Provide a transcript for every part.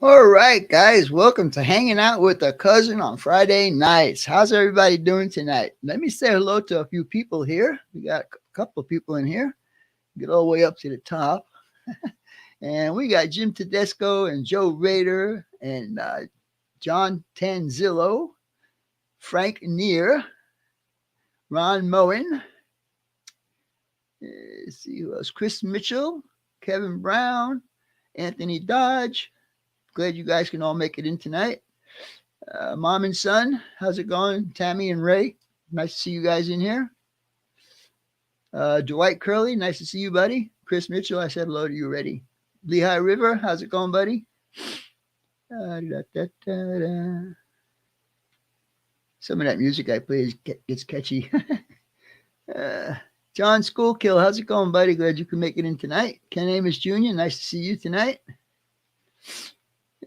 All right, guys, welcome to hanging out with a cousin on Friday nights. How's everybody doing tonight? Let me say hello to a few people here. We got a couple of people in here. Get all the way up to the top. And we got Jim Tedesco and Joe Rader and John Tanzillo, Frank Neer, Ron Moen. Let's see who else. Chris Mitchell, Kevin Brown, Anthony Dodge. Glad you guys can all make it in tonight. Mom and son, how's it going? Tammy and Ray, nice to see you guys in here. Dwight Curley, nice to see you, buddy. Chris Mitchell, I said hello to you already. Lehigh River, how's it going, buddy? Da, da, da. Some of that music I play gets catchy. uh, John Schoolkill, how's it going, buddy? Glad you can make it in tonight. Ken Amos Jr., nice to see you tonight.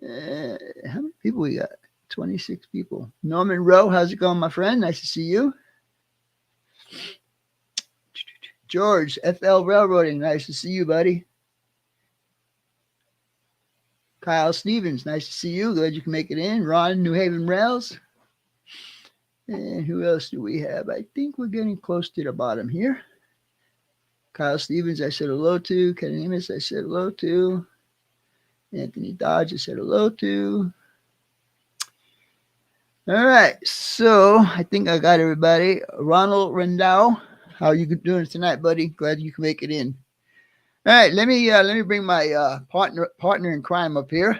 How many people we got? 26 people. Norman Rowe, how's it going, my friend? Nice to see you. George, FL Railroading, nice to see you, buddy. Kyle Stevens, nice to see you. Glad you can make it in. Ron, New Haven Rails. And who else do we have? I think we're getting close to the bottom here. Kyle Stevens, I said hello to. Ken Amos, I said hello to. Anthony Dodge, I said hello to. All right, so I think I got everybody. Ronald Rendau, how are you doing tonight, buddy? Glad you can make it in. All right, let me bring my partner in crime up here.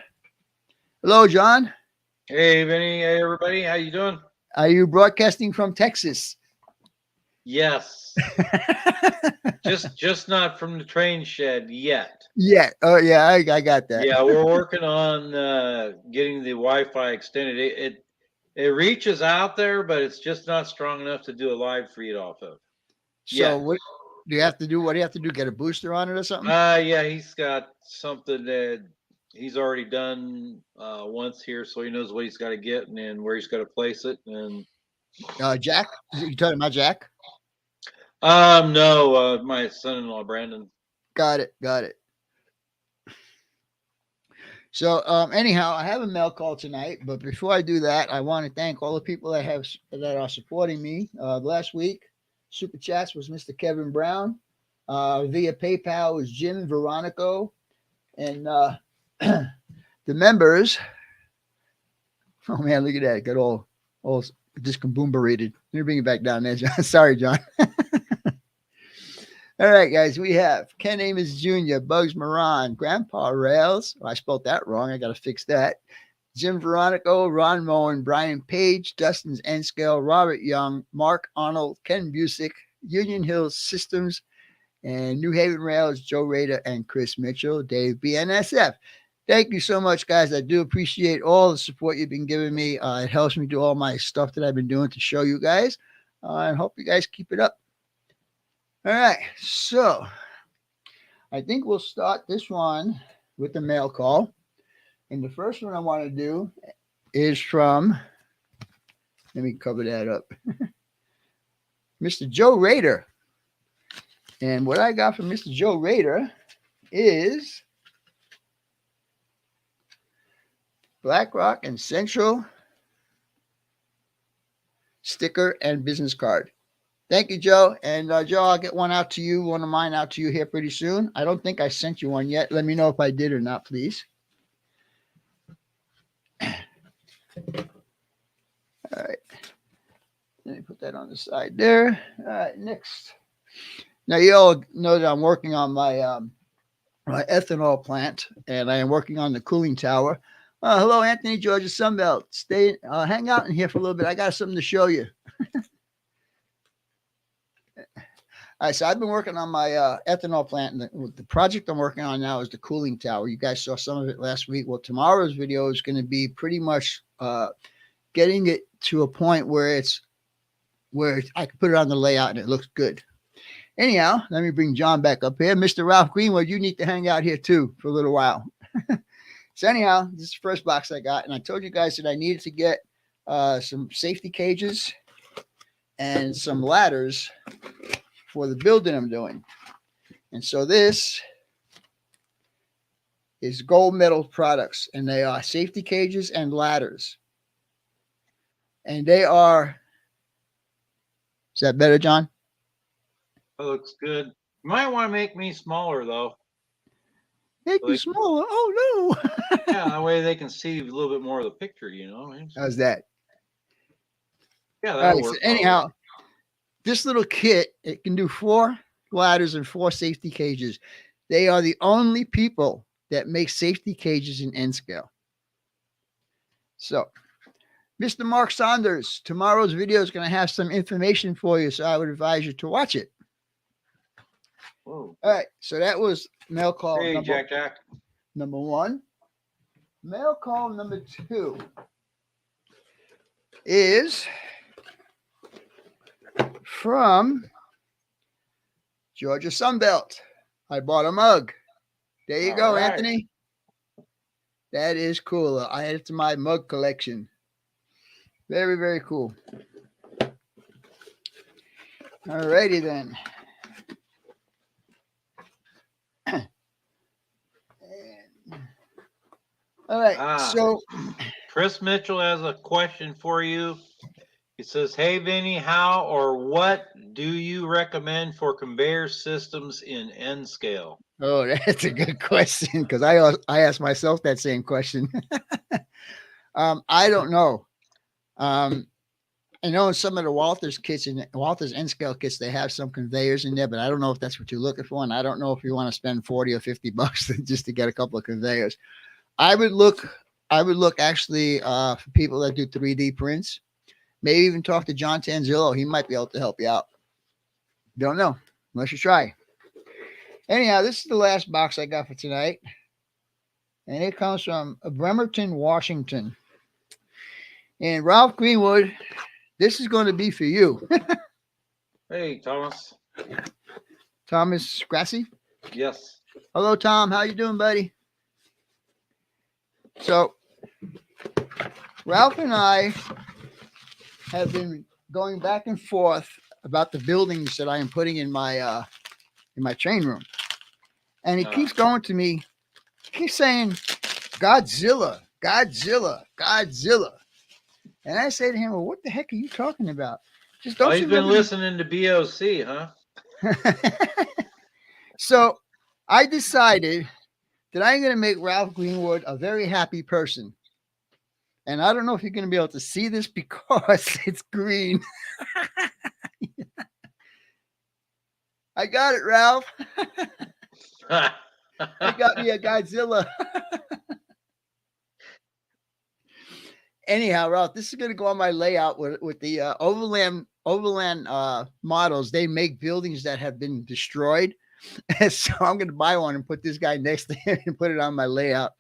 Hello, John. Hey, Vinny. Hey, everybody. How you doing? Are you broadcasting from Texas? Yes. just not from the train shed yet. Yeah. Oh, yeah. I got that. Yeah, we're working on getting the Wi-Fi extended. It reaches out there, but it's just not strong enough to do a live feed off of. So what do you have to do? What do you have to do? Get a booster on it or something? Yeah, he's got something that he's already done once here, so he knows what he's got to get and then where he's got to place it. And Jack? You talking about Jack? no, my son-in-law Brandon. Got it. So anyhow, I have a mail call tonight, but before I do that, I want to thank all the people that are supporting me. Last week, Super Chats was Mr. Kevin Brown. Via PayPal was Jim Veronico. And the members, oh man, look at that. It got all discombobulated. Let me bring it back down there, John. Sorry, John. All right, guys, we have Ken Amos Jr., Bugs Moran, Grandpa Rails. Oh, I spelled that wrong. I got to fix that. Jim Veronico, Ron Moen, Brian Page, Dustin's N Scale, Robert Young, Mark Arnold, Ken Busick, Union Hills Systems, and New Haven Rails, Joe Rader, and Chris Mitchell, Dave BNSF. Thank you so much, guys. I do appreciate all the support you've been giving me. It helps me do all my stuff that I've been doing to show you guys. And hope you guys keep it up. All right, so I think we'll start this one with the mail call. And the first one I want to do is from, let me cover that up, Mr. Joe Rader. And what I got from Mr. Joe Rader is BlackRock and Central sticker and business card. Thank you, Joe. And Joe, I'll get one out to you, one of mine out to you here pretty soon. I don't think I sent you one yet. Let me know if I did or not, please. All right. Let me put that on the side there. All right, next. Now, you all know that I'm working on my ethanol plant, and I am working on the cooling tower. Hello, Anthony, Georgia Sunbelt. Stay, hang out in here for a little bit. I got something to show you. All right, so I've been working on my ethanol plant, and the project I'm working on now is the cooling tower. You guys saw some of it last week. Well, tomorrow's video is going to be pretty much getting it to a point where I can put it on the layout and it looks good. Anyhow, let me bring John back up here. Mr. Ralph Greenwood, you need to hang out here too for a little while. So anyhow, this is the first box I got, and I told you guys that I needed to get some safety cages and some ladders for the building I'm doing. And so this is gold medal products, and they are safety cages and ladders. And they are, is that better, John? That looks good. You might want to make me smaller though. Make me Like, smaller. Oh no. yeah, that way they can see a little bit more of the picture, How's that? Yeah, All that'll right. So work probably. anyhow, this little kit, it can do 4 ladders and 4 safety cages. They are the only people that make safety cages in N scale. So, Mr. Mark Saunders, tomorrow's video is going to have some information for you, so I would advise you to watch it. Whoa. All right, so that was mail call Hey, Jack. number 1. Mail call number 2 is from Georgia Sunbelt. I bought a mug. There you go, All right. Anthony. That is cool. I added it to my mug collection. Very, very cool. All righty then. All right. So Chris Mitchell has a question for you. He says, "Hey Vinny, how or what do you recommend for conveyor systems in N scale?" Oh, that's a good question, because I asked myself that same question. I don't know. I know in some of the Walters kits, and Walters N scale kits, they have some conveyors in there, but I don't know if that's what you're looking for, and I don't know if you want to spend 40 or 50 bucks just to get a couple of conveyors. I would look actually for people that do 3D prints. Maybe even talk to John Tanzillo. He might be able to help you out. Don't know unless you try. Anyhow, this is the last box I got for tonight, and it comes from Bremerton, Washington. And Ralph Greenwood, this is going to be for you. Hey, Thomas. Thomas Grassi? Yes. Hello, Tom. How you doing, buddy? So, Ralph and I have been going back and forth about the buildings that I am putting in my train room. And he keeps going to me, keeps saying, Godzilla, Godzilla, Godzilla. And I say to him, well, what the heck are you talking about? Just don't he's been listening to BOC, huh? So I decided that I'm going to make Ralph Greenwood a very happy person. And I don't know if you're going to be able to see this because it's green. I got it, Ralph. I got me a Godzilla. Anyhow, Ralph, this is going to go on my layout with the Overland models. They make buildings that have been destroyed. So I'm going to buy one and put this guy next to him and put it on my layout.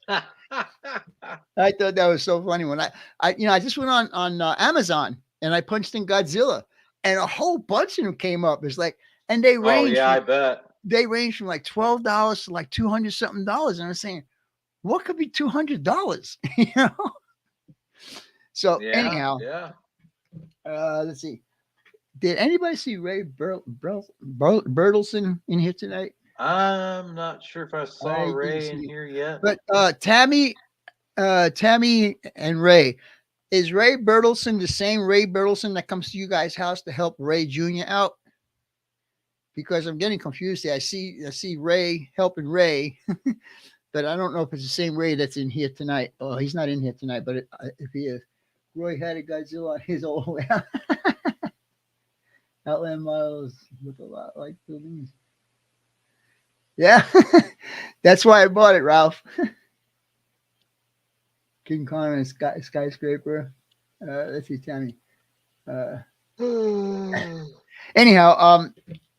I thought that was so funny when I just went on Amazon and I punched in Godzilla and a whole bunch of them came up. It's like, and they range. I bet they range from like $12 to like $200 something. And I'm saying, what could be $200? You know. So anyhow, let's see. Did anybody see Ray Bertelson in here tonight? I'm not sure if I saw Ray in here yet. But Tammy and Ray, is Ray Bertelson the same Ray Bertelson that comes to you guys' house to help Ray Jr. out? Because I'm getting confused here. I see Ray helping Ray, but I don't know if it's the same Ray that's in here tonight. Oh, he's not in here tonight, but if he is, Roy had a Godzilla on his old Outland models look a lot like buildings. Yeah, that's why I bought it, Ralph. King Kong and skyscraper. Let's see, Tammy. Anyhow,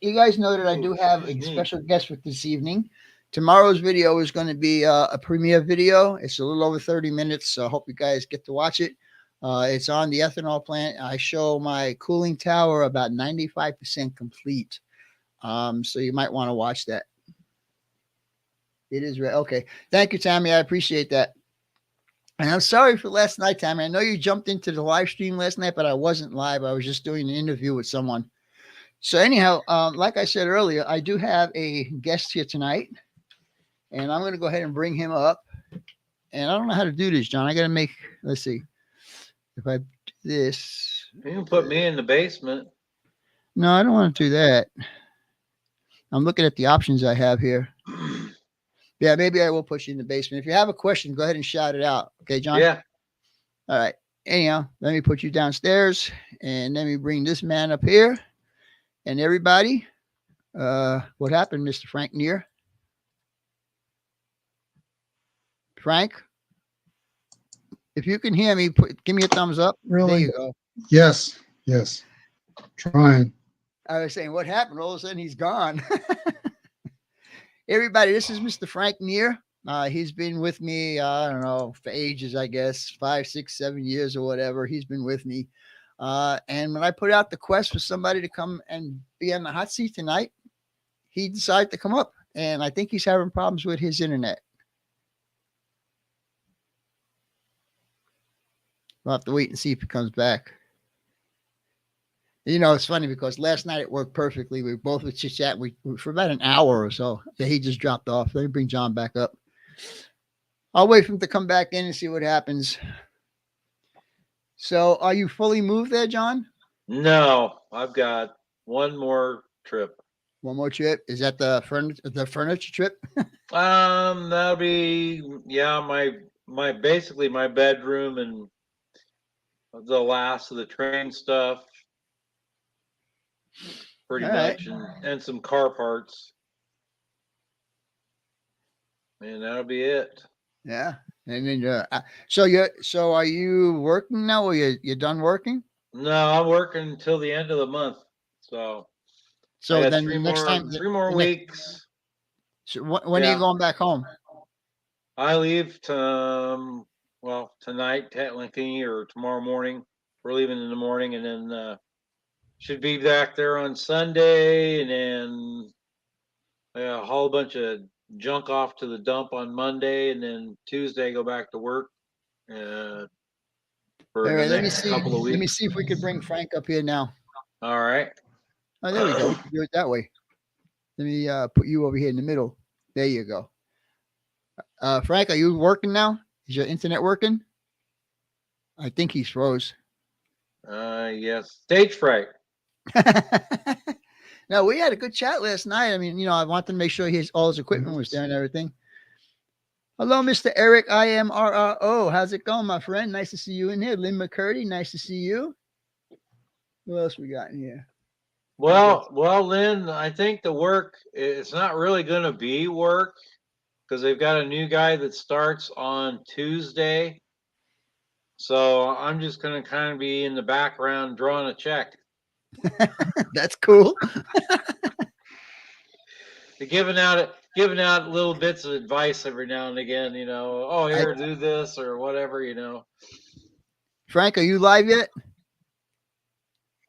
you guys know that I do have a special guest for this evening. Tomorrow's video is going to be a premiere video. It's a little over 30 minutes, so I hope you guys get to watch it. It's on the ethanol plant. I show my cooling tower about 95% complete. So you might want to watch that. It is okay. Thank you, Tammy. I appreciate that. And I'm sorry for last night, Tammy. I know you jumped into the live stream last night, but I wasn't live. I was just doing an interview with someone. So anyhow, like I said earlier, I do have a guest here tonight. And I'm going to go ahead and bring him up. And I don't know how to do this, John. I got to make, let's see, if I do this. You can put me in the basement. No, I don't want to do that. I'm looking at the options I have here. Yeah, maybe I will push you in the basement. If you have a question, go ahead and shout it out. Okay, John? Yeah. All right. Anyhow, let me put you downstairs and let me bring this man up here. And everybody, what happened, Mr. Frank Neer? Frank, if you can hear me, give me a thumbs up. Really? There you go. Yes. Yes. Trying. I was saying, what happened? All of a sudden, he's gone. Everybody, this is Mr. Frank Neer. He's been with me, I don't know, for ages, I guess, 5, 6, 7 years or whatever. He's been with me. And when I put out the quest for somebody to come and be on the hot seat tonight, he decided to come up. And I think he's having problems with his internet. We'll have to wait and see if he comes back. You know, it's funny because last night it worked perfectly. We both would chit chat for about an hour or so. Then he just dropped off. Let me bring John back up. I'll wait for him to come back in and see what happens. So, are you fully moved there, John? No, I've got one more trip. One more trip? Is that the furniture trip? That'll be my basically my bedroom and the last of the train stuff. Pretty All much, right. and some car parts. And that'll be it. Yeah. And then so are you working now or you're done working? No, I'm working until the end of the month. So I So got then the next time three more weeks. So when are you Yeah. going back home? I leave tonight technically or tomorrow morning. We're leaving in the morning and then should be back there on Sunday and then a whole bunch of junk off to the dump on Monday and then Tuesday go back to work for All the right, let me next see. couple of Let me weeks. see if we could bring Frank up here now. All right. Oh, there we go. We can do it that way. Let me put you over here in the middle. There you go. Frank, are you working now? Is your internet working? I think he's froze. Yes. Stage fright. No, we had a good chat last night. I mean, I wanted to make sure all his equipment was there and everything. Hello, Mr. Eric IMRRO. How's it going, my friend? Nice to see you in here. Lynn McCurdy, nice to see you. Who else we got in here? Well, Lynn, I think the work it's not really going to be work because they've got a new guy that starts on Tuesday. So I'm just going to kind of be in the background drawing a check. That's cool. Giving out little bits of advice every now and again, oh, here, do this or whatever. Frank, are you live yet?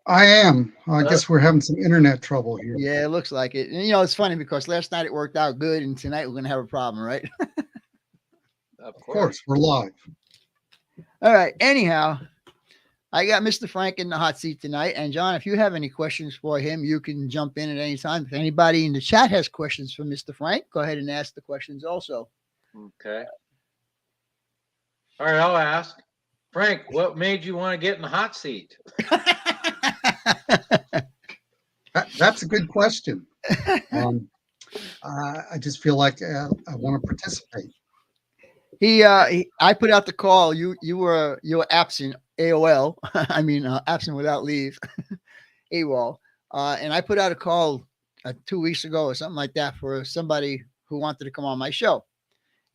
I am. I guess we're having some internet trouble here. Yeah, it looks like it. And, it's funny because last night it worked out good, and tonight we're going to have a problem, right? Of course, we're live. All right. Anyhow, I got Mr. Frank in the hot seat tonight. And, John, if you have any questions for him, you can jump in at any time. If anybody in the chat has questions for Mr. Frank, go ahead and ask the questions also. Okay. All right, I'll ask. Frank, what made you want to get in the hot seat? That's a good question. I just feel like I want to participate. I put out the call. You were absent. AOL. I mean, absent without leave. AWOL. And I put out a call 2 weeks ago or something like that for somebody who wanted to come on my show.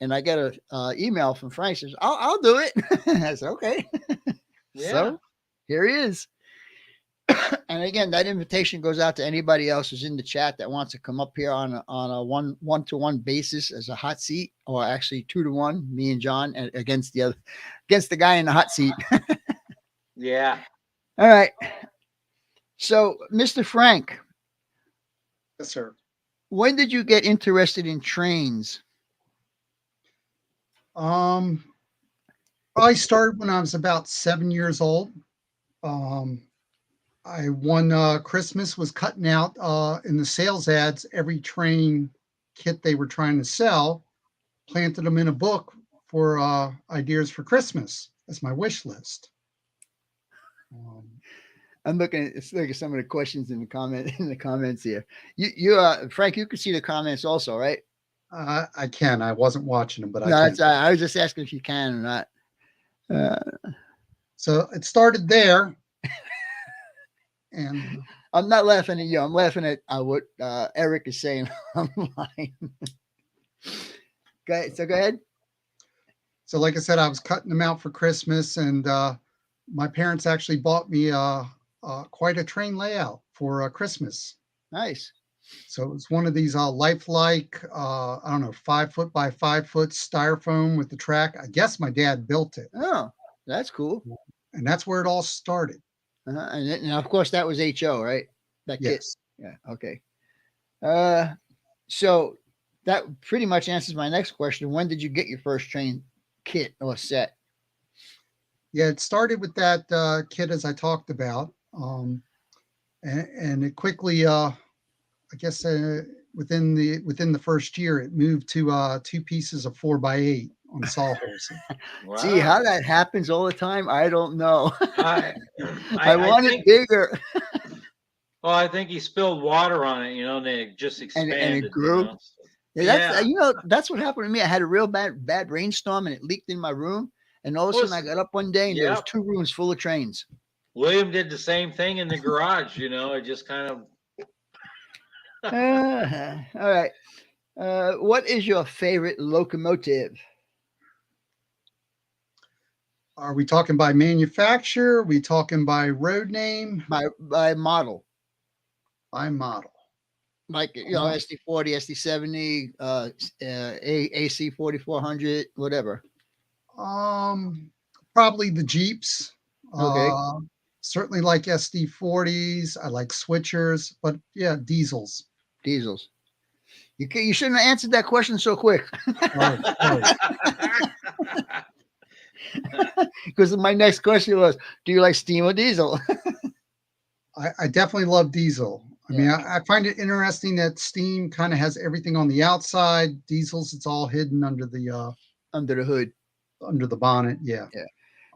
And I get a email from Frank says, I'll do it. I said, okay. Yeah. So here he is. And again, that invitation goes out to anybody else who's in the chat that wants to come up here on a one-to-one basis as a hot seat, or actually 2-to-1, me and John against the guy in the hot seat. Yeah. All right. So, Mr. Frank. Yes, sir. When did you get interested in trains? I started when I was about 7 years old. One Christmas was cutting out in the sales ads every train kit they were trying to sell. planted them in a book for ideas for Christmas. That's my wish list. I'm looking at some of the questions in the comments here. Frank, you can see the comments also, right? I can. I wasn't watching them, but No, I can. I was just asking if you can or not. So it started there. And I'm not laughing at you. I'm laughing at what Eric is saying online. Go ahead. So, like I said, I was cutting them out for Christmas, and my parents actually bought me quite a train layout for Christmas. Nice. So it was one of these lifelike, I don't know, 5 foot by 5 foot styrofoam with the track. I guess my dad built it. Oh, that's cool. And that's where it all started. And of course, that was HO, right? That kit. Yes. Yeah. Okay. So that pretty much answers my next question. When did you get your first train kit or set? Yeah, it started with that kit as I talked about, and it quickly, I guess, within the first year, it moved to 2 pieces of 4x8 on saw holes. Wow. See how that happens all the time? I don't know. I want it bigger. Well, I think he spilled water on it, and it just expanded. And it grew. That's what happened to me. I had a real bad rainstorm and it leaked in my room. And all of a sudden I got up one day and there was 2 rooms full of trains. William did the same thing in the garage, it just kind of. All right. What is your favorite locomotive? Are we talking by manufacturer? Are we talking by road name? By model. By model. Like, SD40, SD70, AC 4400, whatever. Probably the Jeeps. Okay. Certainly like SD40s. I like switchers, but yeah, diesels. Diesels. You shouldn't have answered that question so quick. Because my next question was, do you like steam or diesel? I definitely love diesel. I mean, I find it interesting that steam kind of has everything on the outside. Diesels, it's all hidden under the hood, under the bonnet. Yeah. Yeah.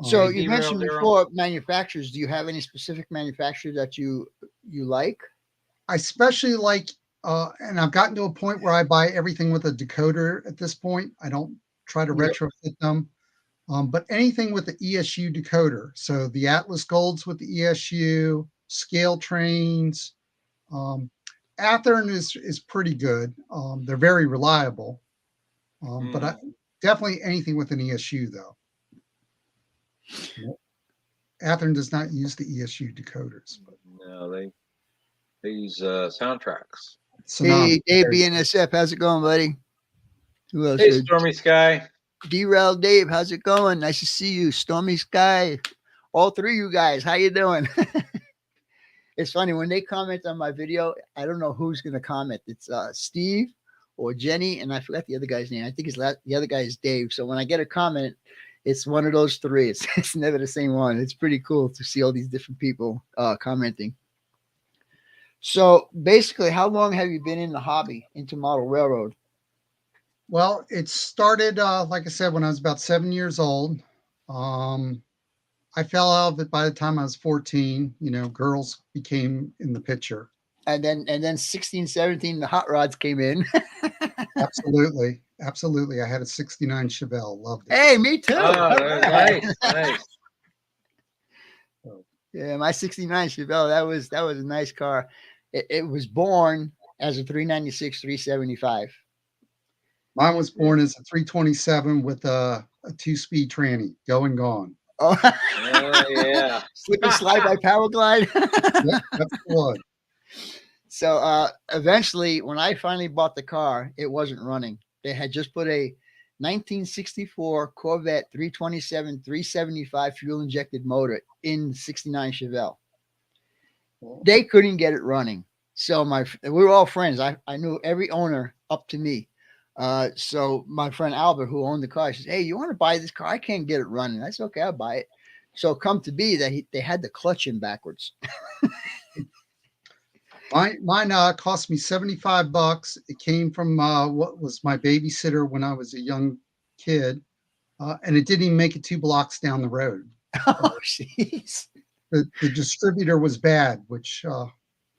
So you mentioned before manufacturers. Do you have any specific manufacturer that you like? I especially like, and I've gotten to a point where I buy everything with a decoder at this point. I don't try to retrofit them. But anything with the ESU decoder. So the Atlas Golds with the ESU, scale trains. Athearn is pretty good. They're very reliable. But definitely anything with an ESU, though. Athearn does not use the ESU decoders. But. No, they use soundtracks. Hey, Dave BNSF, how's it going, buddy? Who else? Hey, Stormy Sky. D-Rail Dave, how's it going? Nice to see you. Stormy Sky. All 3 of you guys, how you doing? It's funny when they comment on my video, I don't know who's going to comment. It's Steve or Jenny, and I forgot the other guy's name. I think the other guy is Dave. So when I get a comment, it's one of those 3. It's never the same one. It's pretty cool to see all these different people commenting. So basically, how long have you been in the hobby, into model railroad? Well, it started, like I said, when I was about 7 years old. I fell out of it by the time I was 14. Girls became in the picture. And then 16, 17, the hot rods came in. Absolutely. Absolutely. I had a 69 Chevelle. Loved it. Hey, me too. Oh, nice. Yeah, my 69 Chevelle, that was a nice car. It was born as a 396, 375. Mine was born as a 327 with a 2-speed tranny, go and gone. Oh, yeah. Slip and slide by Powerglide. Yep, that's the one. So eventually, when I finally bought the car, it wasn't running. They had just put a 1964 Corvette 327, 375 fuel injected motor in 69 Chevelle. They couldn't get it running. So we were all friends. I knew every owner up to me. So my friend Albert, who owned the car, says, "Hey, you want to buy this car? I can't get it running." I said, "Okay, I'll buy it." So come to be that they had the clutch in backwards. Mine cost me $75. It came from what was my babysitter when I was a young kid, and it didn't even make it 2 blocks down the road. Oh, jeez. The distributor was bad, which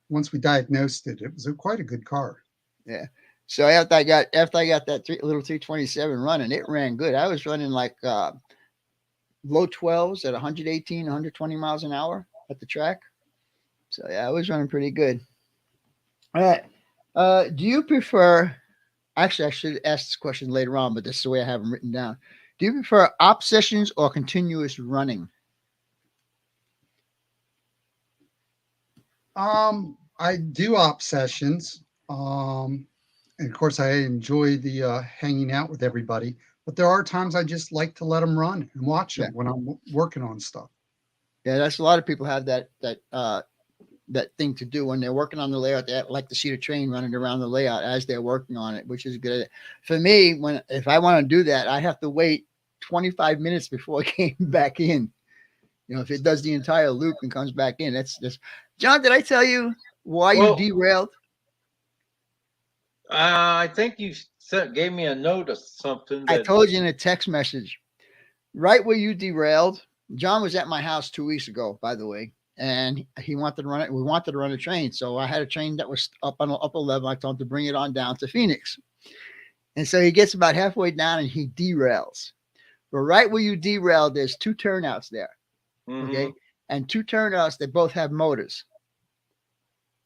once we diagnosed it, it was quite a good car. Yeah. So after I got that little 327 running, it ran good. I was running like low 12s at 118, 120 miles an hour at the track. So yeah, I was running pretty good. All right. Do you prefer? Actually, I should ask this question later on, but this is the way I have them written down. Do you prefer op sessions or continuous running? I do op sessions. And of course, I enjoy the hanging out with everybody. But there are times I just like to let them run and watch Yeah. them when I'm working on stuff. Yeah, that's a lot of people have that thing to do when they're working on the layout. They like to see the train running around the layout as they're working on it, which is good. For me, if I want to do that, I have to wait 25 minutes before it came back in. You know, if it does the entire loop and comes back in, that's John. Did I tell you why you derailed? I think you gave me a note of something. I told you in a text message. Right where you derailed, John was at my house 2 weeks ago, by the way, and he wanted to run it. We wanted to run a train, so I had a train that was up on an upper level. I told him to bring it on down to Phoenix, and so he gets about halfway down and he derails. But right where you derailed, there's 2 turnouts there, okay, and 2 turnouts. They both have motors,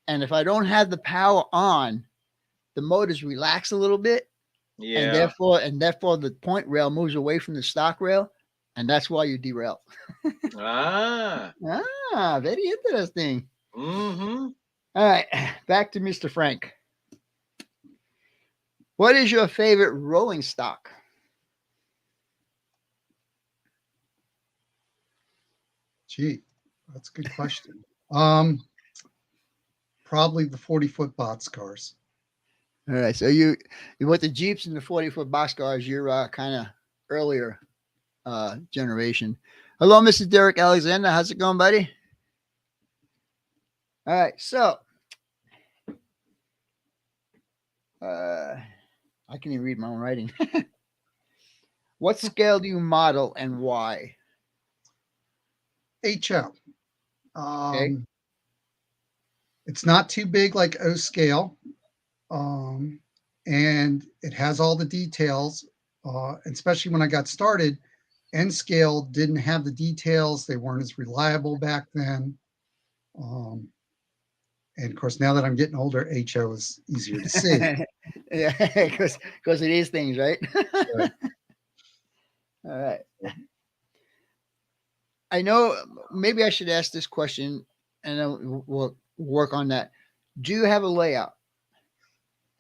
and if I don't have the power on, the motors relax a little bit. Yeah. And therefore the point rail moves away from the stock rail, and that's why you derail. Very interesting. Mm-hmm. All right, back to Mr. Frank. What is your favorite rolling stock? Gee, that's a good question. Probably the 40-foot boxcars. All right, so you with the Jeeps and the 40-foot boxcars, you're kind of earlier generation. Hello, Mr. Derek Alexander. How's it going, buddy? All right, so I can't even read my own writing. What scale do you model and why? HO. Okay. It's not too big like O scale. And it has all the details, especially when I got started. N scale didn't have the details. They weren't as reliable back then. And of course, now that I'm getting older, HO is easier to see. Yeah, because it is things, right? Right. All right. I know maybe I should ask this question and then we'll work on that. Do you have a layout?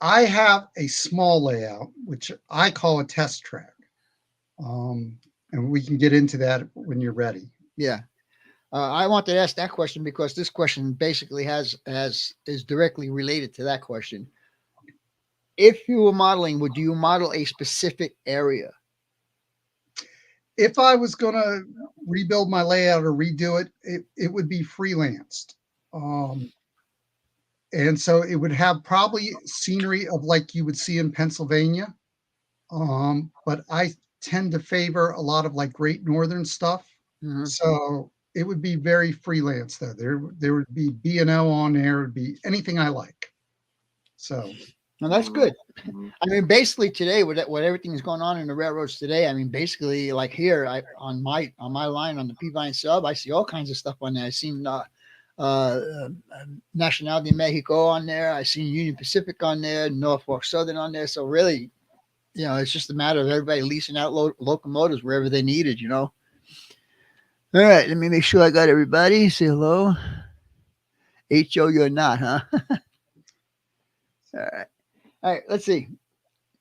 I have a small layout, which I call a test track. And we can get into that when you're ready. Yeah. I want to ask that question because this question basically is directly related to that question. If you were modeling, would you model a specific area? If I was going to rebuild my layout or redo it, it would be freelanced. And so it would have probably scenery of like you would see in Pennsylvania. But I tend to favor a lot of like Great Northern stuff. Mm-hmm. So it would be very freelance though. There would be B&O on there, would be anything I like. So well, that's good. I mean, basically today, with everything that's going on in the railroads today, I mean, basically like here, on my line on the P-Vine sub, I see all kinds of stuff on there. I've seen Nacional de Mexico on there. I've seen Union Pacific on there, Norfolk Southern on there. So really, you know, it's just a matter of everybody leasing out locomotives wherever they need it, you know. All right, let me make sure I got everybody. Say hello. HO, you're not, huh? All right. All right, let's see.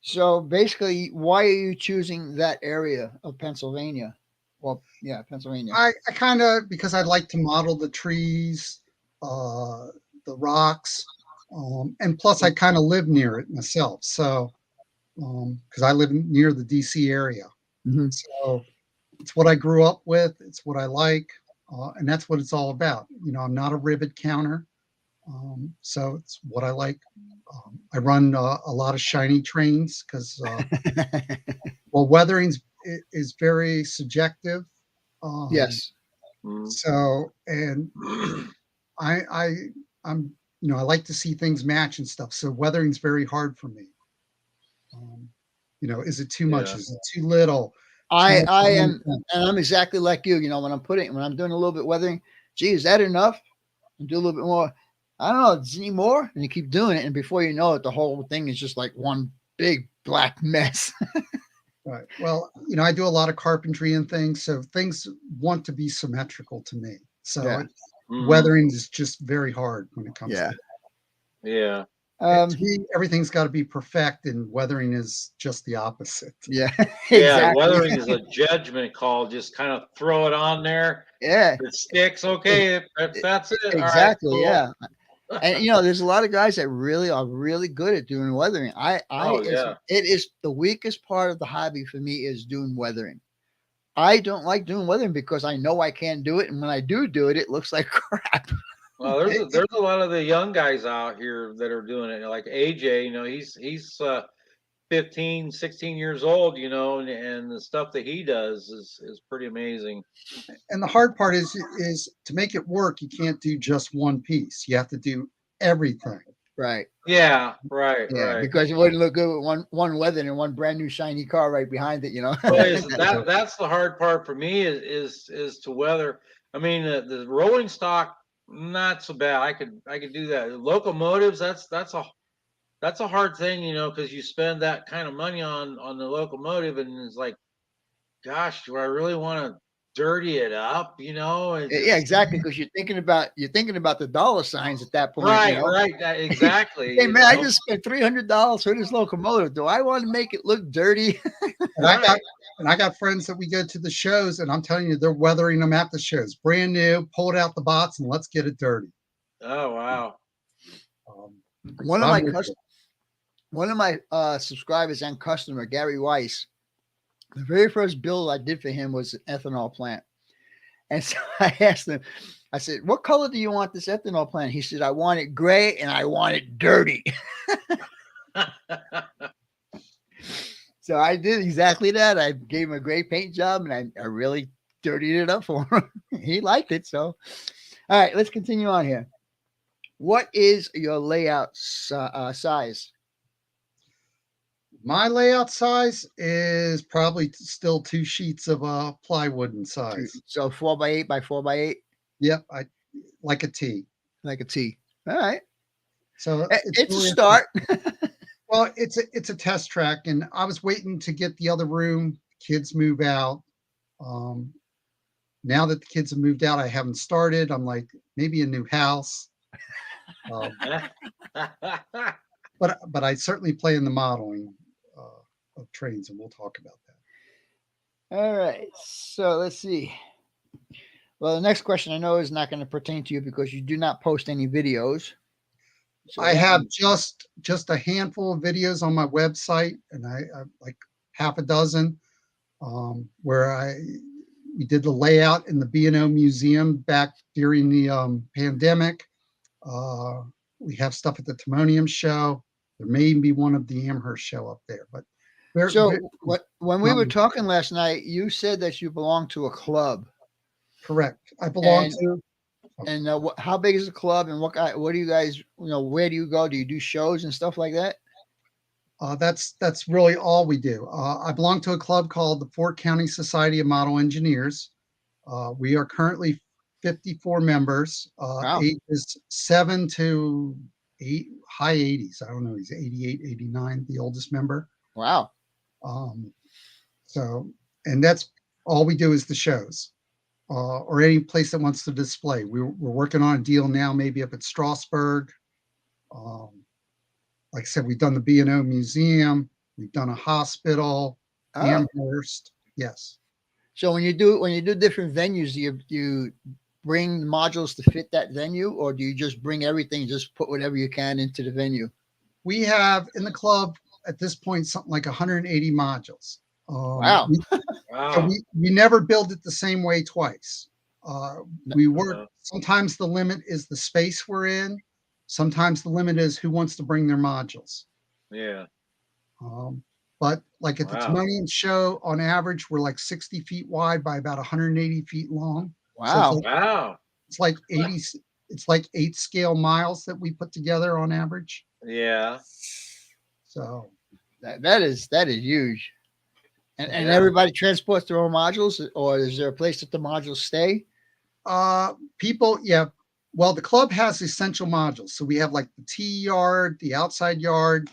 So basically, why are you choosing that area of Pennsylvania? Well, yeah, Pennsylvania. I kind of, because I'd like to model the trees, the rocks, and plus I kind of live near it myself. So, because I live near the DC area. Mm-hmm. So it's what I grew up with. It's what I like. And that's what it's all about. You know, I'm not a rivet counter. So it's what I like. I run a lot of shiny trains because well, weathering is very subjective. Um, Yes. Mm. so and I I'm I like to see things match and stuff. So weathering's very hard for me. Um, is it too much? Yeah. Is it too little? Too I much I of one am, thing? and I'm exactly like you. When I'm doing a little bit weathering, gee, is that enough? And do a little bit more. I don't know, does it need more? And you keep doing it, and before you know it, the whole thing is just like one big black mess. Right. Well, I do a lot of carpentry and things, so things want to be symmetrical to me. So Yeah. Hmm. weathering is just very hard when it comes Yeah. to Yeah. it. Um, To me, everything's got to be perfect, and weathering is just the opposite. yeah, Yeah. exactly. Weathering is a judgment call. Just kind of throw it on there. Yeah, If it sticks, e- okay. If that's it. All right. exactly. Cool. Yeah. And there's a lot of guys that really are really good at doing weathering. Oh yeah. It is the weakest part of the hobby for me is doing weathering. I don't like doing weathering because I know I can't do it, and when I do it, it looks like crap. Well, there's It, a, there's a lot of the young guys out here that are doing it. Like AJ, he's 15, 16 years old, and the stuff that he does is pretty amazing. and the hard part is to make it work. You can't do just one piece. You have to do everything. Right. Yeah, right, Yeah, right. because it wouldn't look good with one weathered and one brand new shiny car right behind it. Well, is that's the hard part for me is to weather. I mean, the rolling stock not so bad. I could do that. Locomotives, that's a hard thing, because you spend that kind of money on the locomotive, and it's like, gosh, do I really want to dirty it up? It Yeah, just exactly. Because you're thinking about the dollar signs at that point. right, right, exactly. Hey man, I just spent $300 for this locomotive. Do I want to make it look dirty? And I got Right. and I got friends that we go to the shows, and I'm telling you, they're weathering them at the shows, brand new, pulled out the box, and let's get it dirty. Oh wow. Um, one but of I'm my with cus- you. One of my subscribers and customer, Gary Weiss, the very first build I did for him was an ethanol plant. And so I asked him, I said, "What color do you want this ethanol plant?" He said, "I want it gray and I want it dirty." So I did exactly that. I gave him a gray paint job and I really dirtied it up for him. He liked it. So, all right, let's continue on here. What is your layout size? My layout size is probably still 2 sheets of plywood in size. So 4x8 by 4x8, Yep, I like a T. like a T. All right. So it's It's a really start. well, it's a test track, and I was waiting to get the other room. Kids move out. Um, Now that the kids have moved out, I haven't started. I'm like, maybe a new house. Um, but I certainly play in the modeling of trains, and we'll talk about that. All right. So let's see. Well, the next question I know is not going to pertain to you because you do not post any videos. So I that have just a handful of videos on my website, and I like half a dozen where we did the layout in the B&O Museum back during the pandemic. Uh, we have stuff at the Timonium show. There may even be one of the Amherst show up there, but So when we were um, talking last night, you said that you belong to a club, correct. I belong and to. how big is the club, and what do you guys, where do you go? Do you do shows and stuff like that? That's really all we do. I belong to a club called the Fort County Society of Model Engineers. We are currently 54 members, Wow, ages 7 to 8, high 80s. I don't know, he's 88, 89, the oldest member. wow. Um, so, and that's all we do is the shows or any place that wants to display. We're working on a deal now, maybe up at Strasbourg. Um, like I said, we've done the B&O Museum, we've done a hospital, Oh, Amherst. Yes. so when you do different venues, do you bring modules to fit that venue, or do you just bring everything, just put whatever you can into the venue? We have in the club at this point something like 180 modules. Wow. So Wow. we never build it the same way twice. Uh, No- we work, Uh, sometimes the limit is the space we're in. Sometimes the limit is who wants to bring their modules. Yeah. Um, but like at the Wow. Timonian show, on average, we're like 60 feet wide by about 180 feet long. So Wow. Wow. it's like 80, it's like 8 scale miles that we put together on average. Yeah. So That is huge. And Yeah. everybody transports their own modules, or is there a place that the modules stay? people, yeah. Well, the club has essential modules. So we have like the T yard, the outside yard.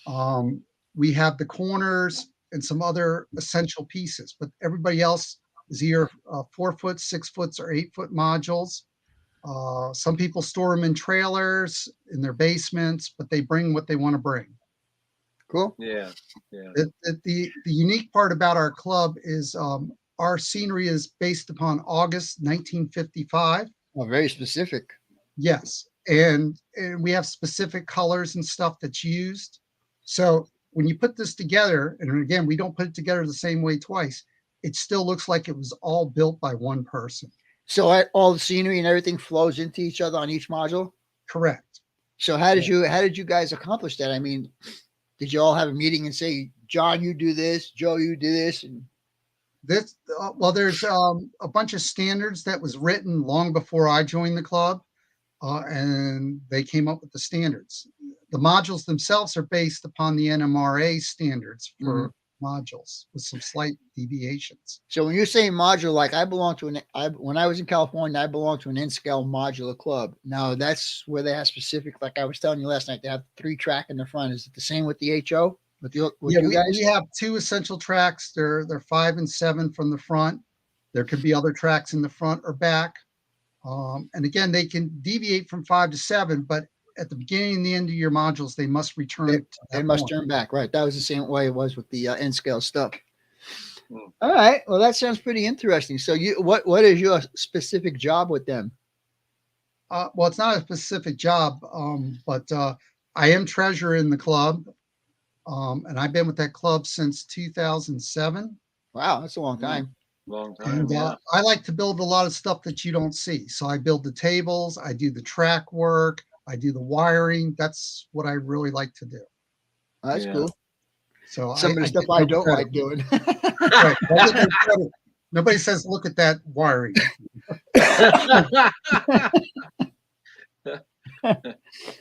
Um, we have the corners and some other essential pieces, but everybody else is either 4 foot, 6 foot, or 8 foot modules. Some people store them in trailers in their basements, but they bring what they want to bring. Cool. Yeah. Yeah. The unique part about our club is our scenery is based upon August 1955. Oh, very specific. Yes, and we have specific colors and stuff that's used. So when you put this together, and again, we don't put it together the same way twice, it still looks like it was all built by one person. So all the scenery and everything flows into each other on each module. Correct. So how did you guys accomplish that? I mean, did you all have a meeting and say, John, you do this, Joe, you do this, and This well, there's a bunch of standards that was written long before I joined the club, and they came up with the standards. The modules themselves are based upon the NMRA standards for modules with some slight deviations. So when you're saying modular, like when I was in California, I belonged to an N-scale modular club. Now that's where they have specific, like I was telling you last night, they have 3-track in the front. Is it the same with the HO? With you guys? We have 2 essential tracks. They're 5 and 7 from the front. There could be other tracks in the front or back. And again, they can deviate from 5 to 7, but at the beginning and the end of your modules, they must return. They must turn back, right? That was the same way it was with the N-scale stuff. All right. Well, that sounds pretty interesting. So what is your specific job with them? Well, it's not a specific job, but I am treasurer in the club. And I've been with that club since 2007. Wow, that's a long time. Long time. And I like to build a lot of stuff that you don't see. So I build the tables, I do the track work, I do the wiring. That's what I really like to do. That's cool. So some of the stuff I don't like doing. Right. Nobody says, look at that wiring.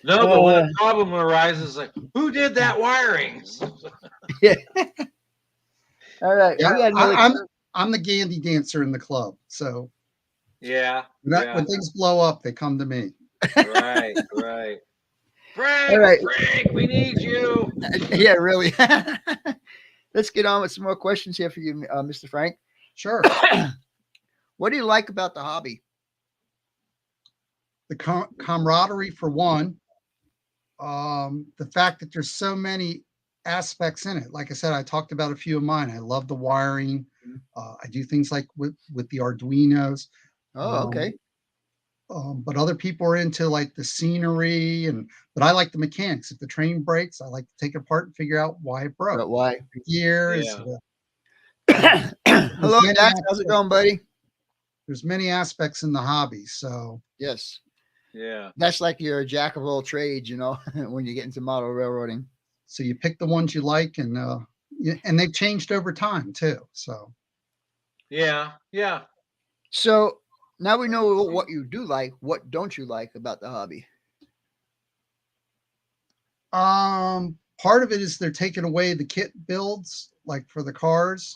No, but when a problem arises, like, who did that wiring? Yeah. All right. Yeah, I'm the Gandhi dancer in the club. So when things blow up, they come to me. Right. Frank, we need you. Yeah, really. Let's get on with some more questions here for you, Mr. Frank. Sure. What do you like about the hobby? The camaraderie, for one. The fact that there's so many aspects in it. Like I said, I talked about a few of mine. I love the wiring. I do things like with the Arduinos. Oh, okay. But other people are into like the scenery, but I like the mechanics. If the train breaks, I like to take it apart and figure out why it broke. But why? Gears. Hello, Dax. How's it going, buddy? There's many aspects in the hobby. So yes. Yeah. That's like you're a jack of all trades, when you get into model railroading. So you pick the ones you like, and they've changed over time too. So. Yeah. So now we know what you do like. What don't you like about the hobby? Part of it is they're taking away the kit builds, like for the cars.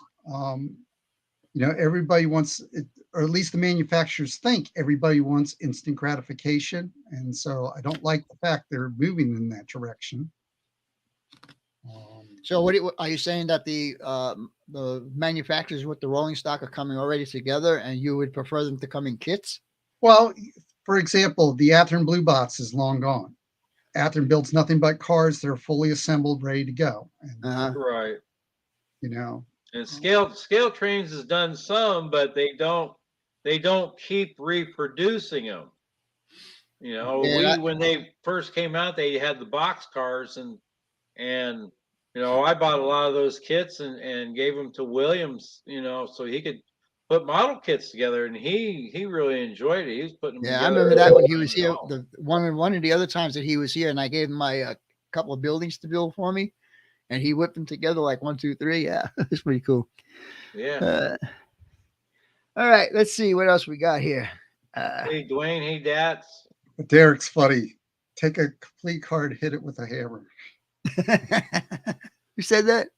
Everybody wants it, or at least the manufacturers think everybody wants instant gratification. And so I don't like the fact they're moving in that direction. So what are you saying, that the manufacturers with the rolling stock are coming already together and you would prefer them to come in kits? Well, for example, the Athearn Blue Box is long gone. Athearn builds nothing but cars that are fully assembled, ready to go. And, right. And Scale Trains has done some, but they don't keep reproducing them. When they first came out, they had the box cars, and I bought a lot of those kits and gave them to Williams, so he could put model kits together, and he really enjoyed it. He was putting them Yeah, I together. remember that when he was and here. all. The one of the other times that he was here, and I gave him my couple of buildings to build for me, and he whipped them together like 1, 2, 3. Yeah, it's pretty cool. Yeah. All right, let's see what else we got here. Hey, Dwayne. Hey, Dats. But Derek's funny. Take a complete card, hit it with a hammer. Who said that?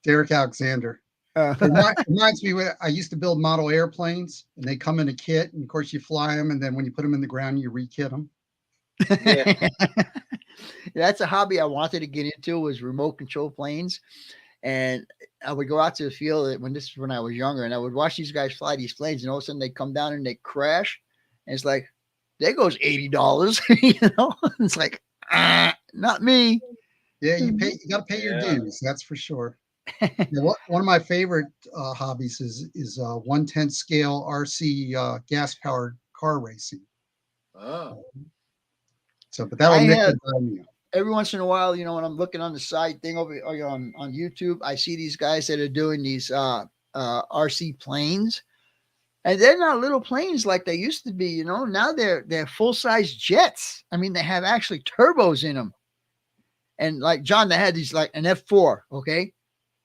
Derek Alexander. Reminds me when I used to build model airplanes, and they come in a kit, and of course you fly them, and then when you put them in the ground, you re-kit them. Yeah. That's a hobby I wanted to get into, was remote control planes. And I would go out to the field when I was younger, and I would watch these guys fly these planes, and all of a sudden they come down and they crash. And it's like, there goes $80. It's like, not me. Yeah, you got to pay your dues. That's for sure. One of my favorite hobbies is 1/10 scale RC gas powered car racing. Oh. So, but that'll nickel you. Every once in a while, when I'm looking on the side thing over on YouTube, I see these guys that are doing these RC planes, and they're not little planes like they used to be. Now they're full size jets. I mean, they have actually turbos in them. And like John, they had these like an F4, okay,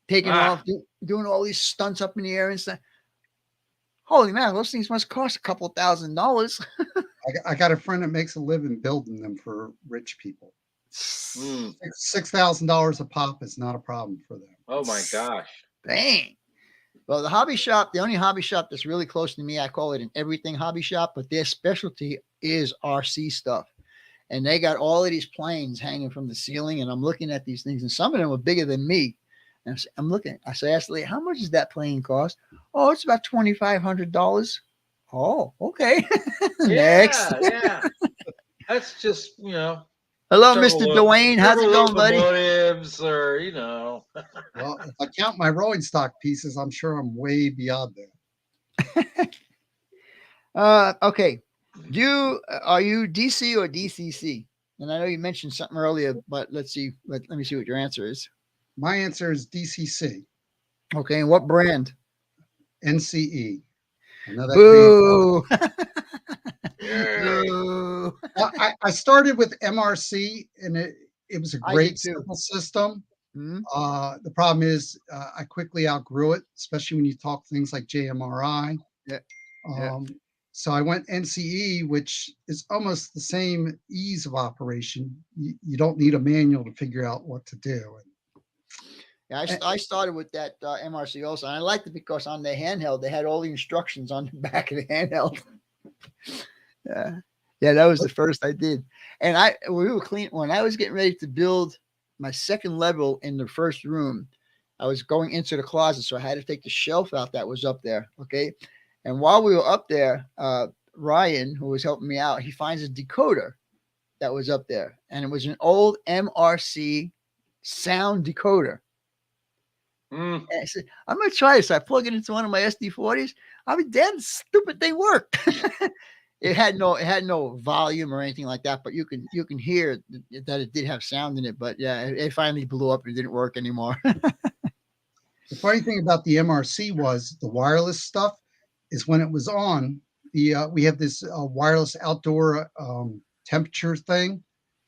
taking off, doing all these stunts up in the air and stuff. Holy man, those things must cost a couple $1,000s. I got a friend that makes a living building them for rich people. $6,000 a pop is not a problem for them. Oh my gosh. Dang. Well, the only hobby shop that's really close to me, I call it an everything hobby shop, but their specialty is RC stuff. And they got all of these planes hanging from the ceiling, and I'm looking at these things, and some of them are bigger than me. And I'm looking, I say, Ashley, how much does that plane cost? Oh, it's about $2,500. Oh, okay. Next. Yeah. That's just, Hello, Mr. Dwayne. How's it going, buddy? Motives or, Well, if I count my rolling stock pieces, I'm sure I'm way beyond that. Okay. Are you DC or DCC? And I know you mentioned something earlier, but let's see. Let me see what your answer is. My answer is DCC. Okay. And what brand? NCE. I know that. Boo. I started with MRC, and it was a great simple system. Mm-hmm. The problem is I quickly outgrew it, especially when you talk things like JMRI. Yeah. So I went NCE, which is almost the same ease of operation. You don't need a manual to figure out what to do. Yeah, I started with that MRC also, and I liked it because on the handheld they had all the instructions on the back of the handheld. Yeah, that was the first I did, and we were clean when I was getting ready to build my second level in the first room. I was going into the closet, so I had to take the shelf out that was up there. Okay, and while we were up there, Ryan, who was helping me out, he finds a decoder that was up there, and it was an old MRC sound decoder. And I said, I'm going to try this. I plug it into one of my SD40s. I mean, damn stupid thing worked. It had no volume or anything like that, but you can hear that it did have sound in it. But yeah, it finally blew up and it didn't work anymore. The funny thing about the MRC was the wireless stuff is when it was on, we have this wireless outdoor temperature thing,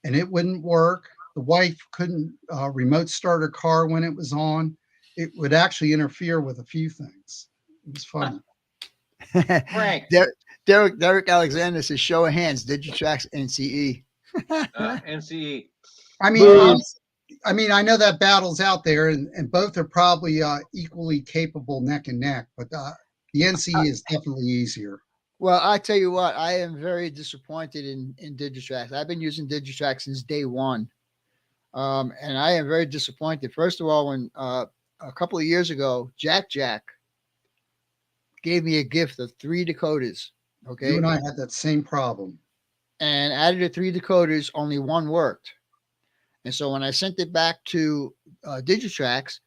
and it wouldn't work. The wife couldn't remote start her car when it was on. It would actually interfere with a few things. It was funny. Frank. Derek Alexander says, show of hands, Digitrax NCE. NCE. I mean, I know that battle's out there, and both are probably equally capable neck and neck, but the NCE is definitely easier. Well, I tell you what, I am very disappointed in Digitrax. I've been using Digitrax since day one. And I am very disappointed. First of all, when a couple of years ago, Jack gave me a gift of 3 decoders. Okay. You and I had that same problem. And out of the 3 decoders, only 1 worked. And so when I sent it back to Digitrax,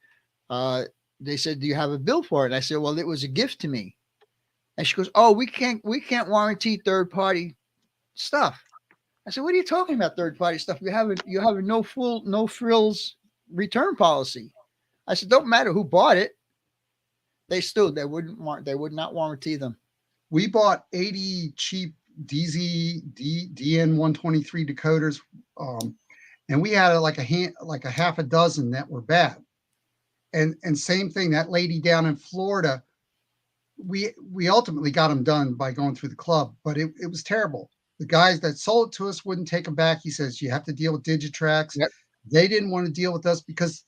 they said, do you have a bill for it? And I said, well, it was a gift to me. And she goes, oh, we can't warranty third-party stuff. I said, what are you talking about, third-party stuff? You have a no frills return policy. I said, don't matter who bought it. they would not warranty them. We bought 80 cheap DN123 decoders, and we had like a half a dozen that were bad. And same thing, that lady down in Florida, we ultimately got them done by going through the club, but it was terrible. The guys that sold it to us wouldn't take them back. He says, you have to deal with Digitrax. Yep. They didn't want to deal with us because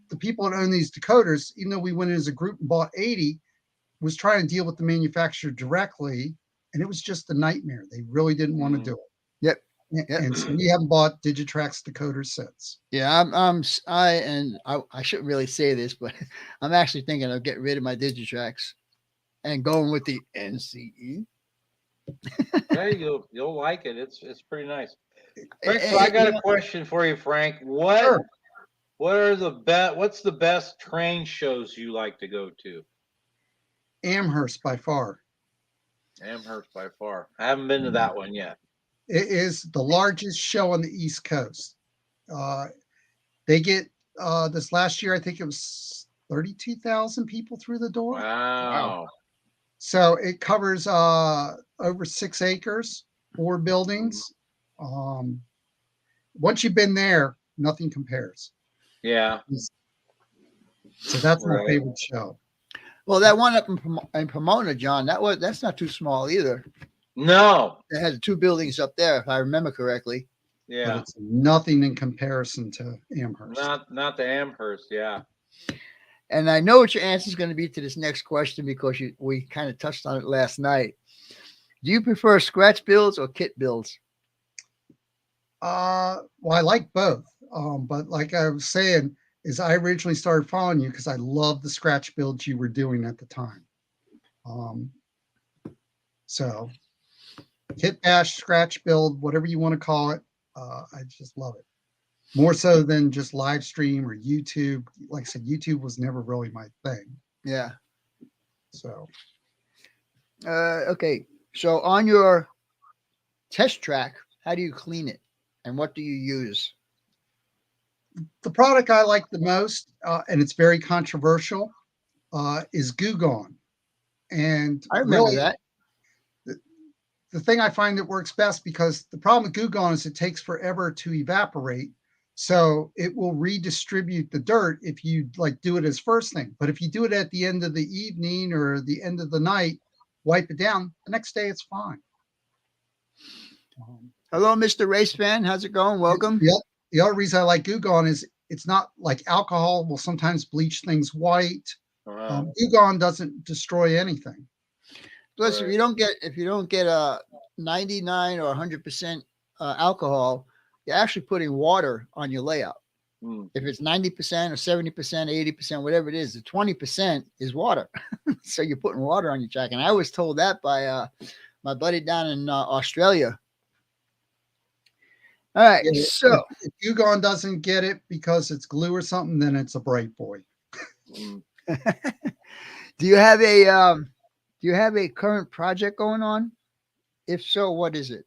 the people that own these decoders, even though we went in as a group and bought 80, was trying to deal with the manufacturer directly. And it was just a nightmare. They really didn't want to do it. Yep. And so we haven't bought Digitrax decoders since. Yeah, I shouldn't really say this, but I'm actually thinking of getting rid of my Digitrax and going with the NCE. Yeah, you'll like it. It's pretty nice. Frank, so I got a question for you, Frank. What's the best train shows you like to go to? Amherst by far. Amherst by far. I haven't been to that one yet. It is the largest show on the East Coast. They get this last year, I think it was 32,000 people through the door. Wow. So it covers over 6 acres, 4 buildings. Once you've been there, nothing compares. Yeah. So that's my favorite show. Well, that one up in Pomona, John, that's not too small either. No. It has 2 buildings up there, if I remember correctly. Yeah. But it's nothing in comparison to Amherst. Not the Amherst, yeah. And I know what your answer is going to be to this next question because we kind of touched on it last night. Do you prefer scratch builds or kit builds? Well, I like both. But like I was saying, is I originally started following you because I loved the scratch builds you were doing at the time. So kit bash, scratch build, whatever you want to call it. I just love it. More so than just live stream or YouTube. Like I said, YouTube was never really my thing. Yeah. So. Okay. So on your test track, how do you clean it? And what do you use? The product I like the most, and it's very controversial, is Goo Gone. And I remember that. The thing I find that works best, because the problem with Goo Gone is it takes forever to evaporate. So it will redistribute the dirt if you do it as first thing. But if you do it at the end of the evening or the end of the night, wipe it down, the next day it's fine. Hello, Mr. Race Fan. How's it going? Welcome. The other reason I like Goo Gone is it's not like alcohol will sometimes bleach things white. Goo Gone doesn't destroy anything. Plus, if you don't get a 99 or 100% alcohol, you're actually putting water on your layout. If it's 90% or 70%, 80%, whatever it is, the 20% is water. So you're putting water on your track. And I was told that by my buddy down in Australia. All right. Yeah, so if Goo Gone doesn't get it because it's glue or something, then it's a bright boy. Do you have a current project going on? If so, what is it?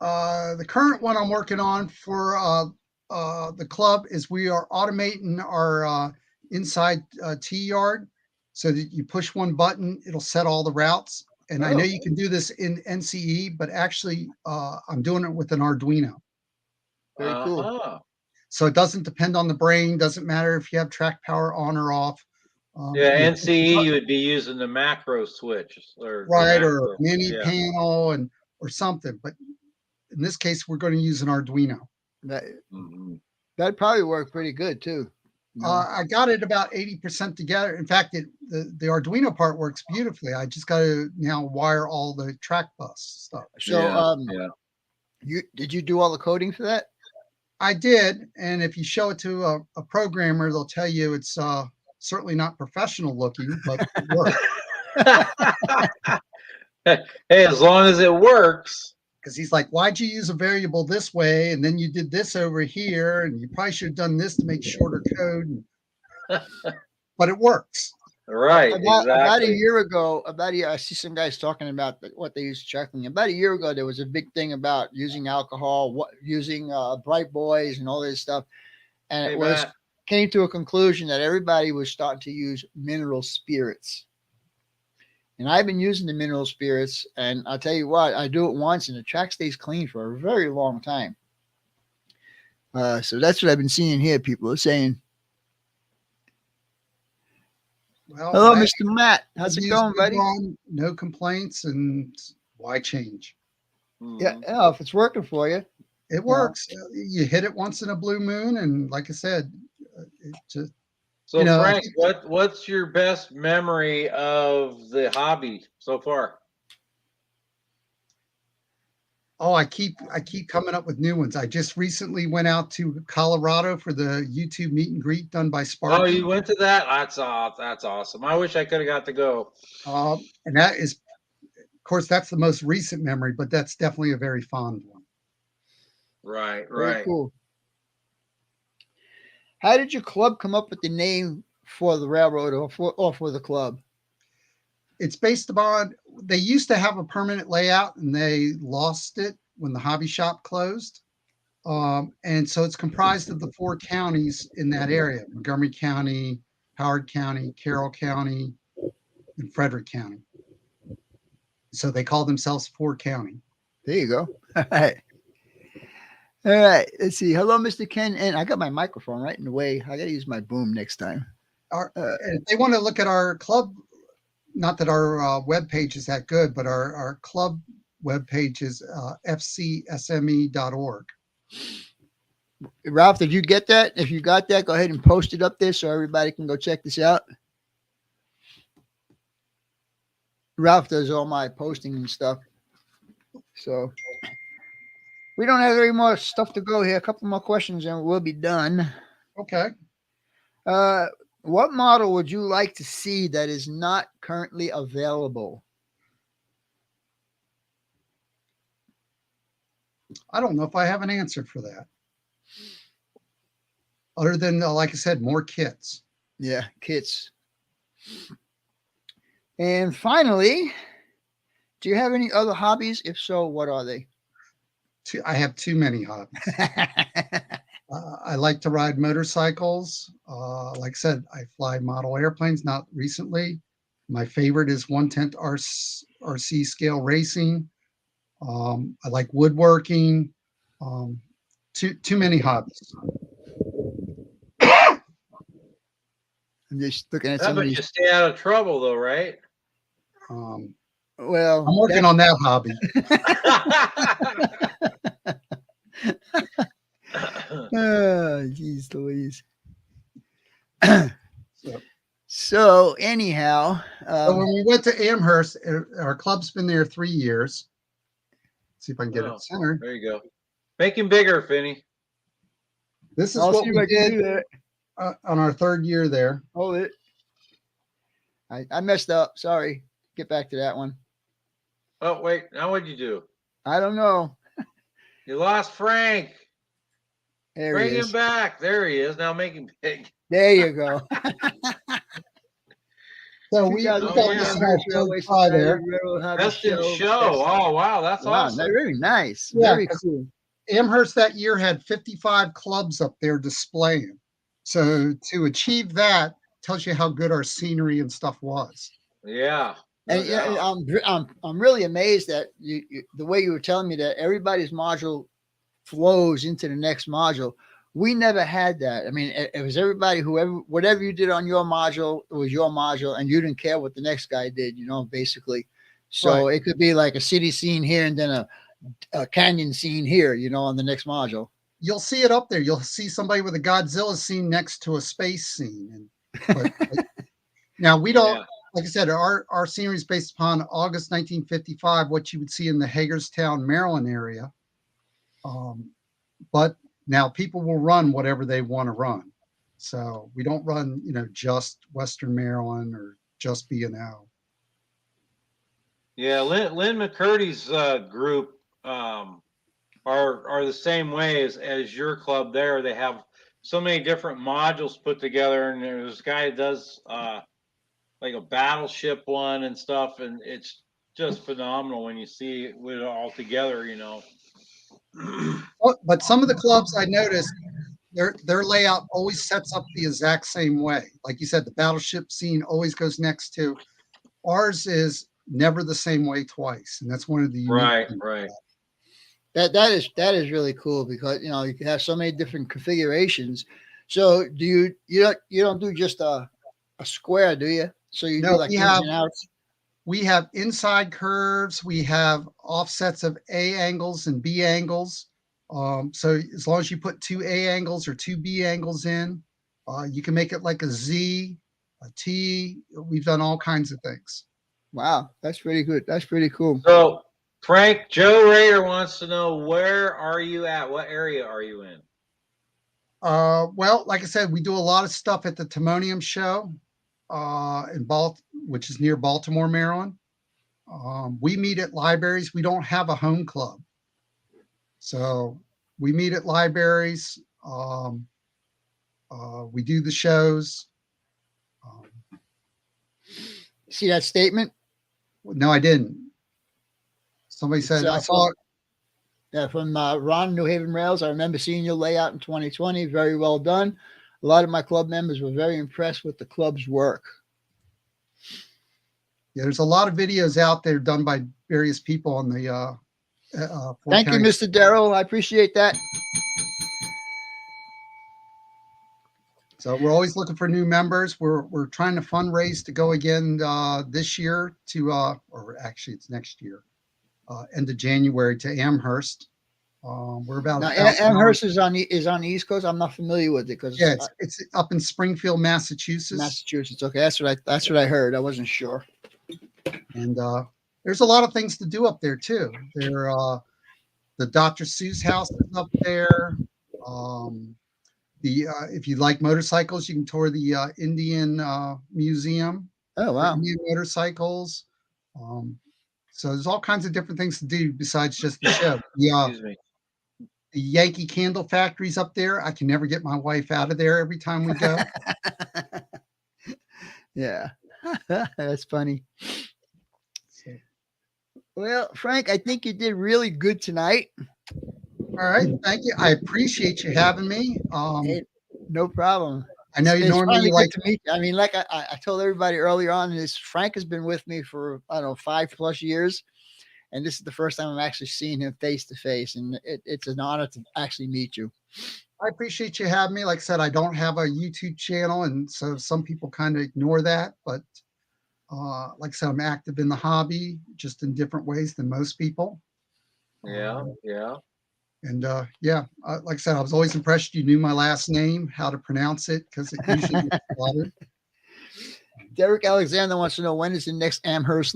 The current one I'm working on for the club is we are automating our inside T yard so that you push one button, it'll set all the routes. And I know you can do this in NCE, but actually I'm doing it with an Arduino. Very cool. So it doesn't depend on the brain. Doesn't matter if you have track power on or off. NCE, you would be using the macro switch, or mini panel or something. But in this case, we're going to use an Arduino. That'd probably work pretty good too. I got it about 80% together. In fact, the Arduino part works beautifully. I just got to now wire all the track bus stuff. So, did you do all the coding for that? I did, and if you show it to a programmer, they'll tell you it's certainly not professional looking, but it works. Hey, as long as it works. Because he's like, why'd you use a variable this way, and then you did this over here, and you probably should have done this to make shorter code. But it works. Right. About a year ago, I see some guys talking about what they use tracking. About a year ago, there was a big thing about using alcohol, using bright boys and all this stuff. And came to a conclusion that everybody was starting to use mineral spirits. And I've been using the mineral spirits, and I'll tell you what, I do it once, and the track stays clean for a very long time. So that's what I've been seeing here. People are saying, Well, "Hello, Mr. Matt. How's I've it used going, Big buddy?" Ron, no complaints, and why change? Yeah, Mhm. yeah, if it's working for you, It you know. works. You hit it once in a blue moon, and like I said, it just So I Frank, think, what's your best memory of the hobby so far? oh, I keep coming up with new ones. I just recently went out to Colorado for the YouTube meet and greet done by Oh, Sparky, you went to that? That's awesome. I wish I could have got to go. and that is, of course, that's the most recent memory, but that's definitely a very fond one. Right, Very right. cool. How did your club come up with the name for the railroad or for the club? It's based upon they used to have a permanent layout and they lost it when the hobby shop closed. And so it's comprised of the four counties in that area: Montgomery County, Howard County, Carroll County, and Frederick County. So they call themselves Four County. There you go. All right. All right. Let's see. Hello, Mr. Ken. And I got my microphone right in the way. I got to use my boom next time. And if they want to look at our club, not that our web page is that good, but our club web page is fcsme.org. Ralph, did you get that? If you got that, go ahead and post it up there so everybody can go check this out. Ralph does all my posting and stuff. So we don't have any more stuff to go here. A couple more questions and we'll be done. Okay. What model would you like to see that is not currently available? I don't know if I have an answer for that. Other than, like I said, more kits. Yeah, kits. And finally, do you have any other hobbies? If so, what are they? I have too many hobbies. I like to ride motorcycles. Like I said, I fly model airplanes, not recently. My favorite is 1/10 RC scale racing. I like woodworking. Too many hobbies. I'm just looking at That some of but these. you stay out of trouble though, right? Well, I'm working on that hobby. Geez Louise. So, So anyhow, so when we went to Amherst, our club's been there 3 years. See if I can get Oh, it centered. there you go. Make him bigger, Finney. This is I'll what see if we I can do did that. on our 3rd year there. Hold it. I messed up. Sorry. Get back to that one. Oh, wait. Now what'd you do? I don't know. You lost Frank. There Bring he him is. back. There he is. Now make him big. There you go. So we got this in our 3rd try there. Best in show. Oh, wow. That's Wow, awesome. very nice. Yeah, Very 'cause cool. Amherst that year had 55 clubs up there displaying. So to achieve that tells you how good our scenery and stuff was. Yeah. No And yeah, doubt. I'm really amazed that the way you were telling me that everybody's module flows into the next module. We never had that. I mean, it was everybody, whatever you did on your module, it was your module, and you didn't care what the next guy did, basically. So Right. it could be like a city scene here and then a canyon scene here, on the next module. You'll see it up there. You'll see somebody with a Godzilla scene next to a space scene. But now we don't, Yeah. like I said, our scenery is based upon August 1955, what you would see in the Hagerstown, Maryland area. But now people will run whatever they want to run. So we don't run, just Western Maryland or just B&O. Yeah. Lynn McCurdy's group are the same way as your club there. They have so many different modules put together, and there's a guy that does like a battleship one and stuff, and it's just phenomenal when you see it all together. But some of the clubs I noticed, their layout always sets up the exact same way. Like you said, the battleship scene always goes next to ours is never the same way twice, and that's one of the unique Right, things. right. That is really cool because you can have so many different configurations. So do you don't do just a square, do you? So you do No, like ins and outs. we have inside curves, we have offsets of A angles and B angles. So as long as you put two A angles or two B angles in, you can make it like a Z, a T. We've done all kinds of things. Wow, that's pretty good. That's pretty cool. So, Frank, Joe Raider wants to know, where are you at? What area are you in? Well, like I said, we do a lot of stuff at the Timonium show which is near Baltimore, Maryland. We meet at libraries. We don't have a home club. So we meet at libraries. We do the shows. See that statement? No, I didn't. Somebody said, I saw it. Yeah, from Ron, New Haven Rails. I remember seeing your layout in 2020. Very well done. A lot of my club members were very impressed with the club's work. Yeah, there's a lot of videos out there done by various people on the. Thank you, Mr. Darrell. I appreciate that. So we're always looking for new members. We're trying to fundraise to go again this year to, or actually it's next year, end of January to Amherst. We're about now, Amherst is on the East Coast. I'm not familiar with it because it's up in Springfield, Massachusetts. Massachusetts. Okay, that's what I heard. I wasn't sure. And there's a lot of things to do up there too. The Dr. Seuss house is up there. If you like motorcycles, you can tour the Indian Museum. Oh wow! Indian motorcycles. So there's all kinds of different things to do besides just the show. Excuse me. The Yankee Candle Factory's up there. I can never get my wife out of there every time we go. Yeah, that's funny. Well, Frank, I think you did really good tonight. All right, thank you. I appreciate you having me. Hey, no problem. I know you normally like to meet you. I mean, like I told everybody earlier on, Frank has been with me for 5+ years, and this is the first time I'm actually seeing him face to face, and it's an honor to actually meet you. I appreciate you having me. Like I said, I don't have a YouTube channel, and so some people kind of ignore that, but like I said, I'm active in the hobby, just in different ways than most people. Yeah. And like I said, I was always impressed you knew my last name, how to pronounce it, because it usually gets slaughtered. Derek Alexander wants to know, when is the next Amherst